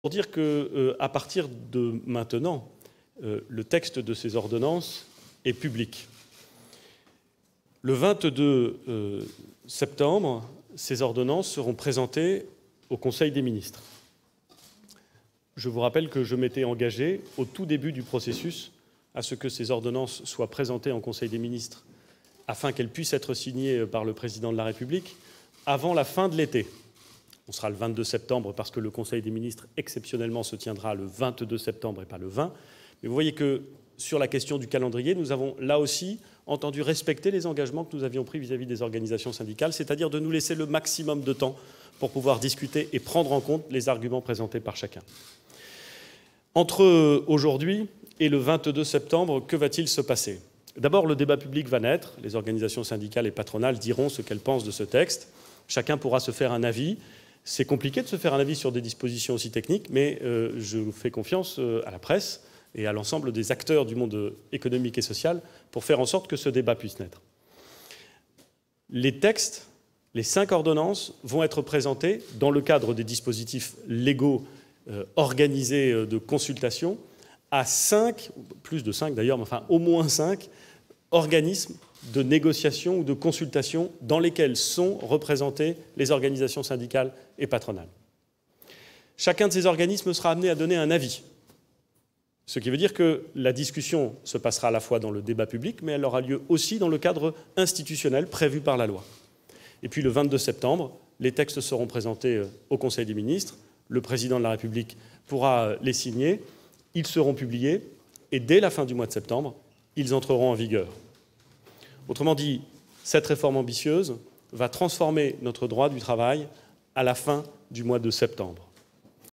Pour dire qu'à partir de maintenant, le texte de ces ordonnances est public. Le 22 septembre, ces ordonnances seront présentées au Conseil des ministres. Je vous rappelle que je m'étais engagé au tout début du processus à ce que ces ordonnances soient présentées en Conseil des ministres afin qu'elles puissent être signées par le Président de la République avant la fin de l'été. On sera le 22 septembre parce que le Conseil des ministres, exceptionnellement, se tiendra le 22 septembre et pas le 20. Mais vous voyez que sur la question du calendrier, nous avons là aussi entendu respecter les engagements que nous avions pris vis-à-vis des organisations syndicales, c'est-à-dire de nous laisser le maximum de temps pour pouvoir discuter et prendre en compte les arguments présentés par chacun. Entre aujourd'hui et le 22 septembre, que va-t-il se passer ? D'abord, le débat public va naître. Les organisations syndicales et patronales diront ce qu'elles pensent de ce texte. Chacun pourra se faire un avis. C'est compliqué de se faire un avis sur des dispositions aussi techniques, mais je fais confiance à la presse et à l'ensemble des acteurs du monde économique et social pour faire en sorte que ce débat puisse naître. Les textes, les 5 ordonnances, vont être présentés dans le cadre des dispositifs légaux organisés de consultation à 5, plus de 5 d'ailleurs, mais enfin au moins 5 organismes de négociation ou de consultation dans lesquels sont représentées les organisations syndicales et patronales. Chacun de ces organismes sera amené à donner un avis, ce qui veut dire que la discussion se passera à la fois dans le débat public, mais elle aura lieu aussi dans le cadre institutionnel prévu par la loi. Et puis le 22 septembre, les textes seront présentés au Conseil des ministres, le Président de la République pourra les signer, ils seront publiés, et dès la fin du mois de septembre, ils entreront en vigueur. Autrement dit, cette réforme ambitieuse va transformer notre droit du travail à la fin du mois de septembre.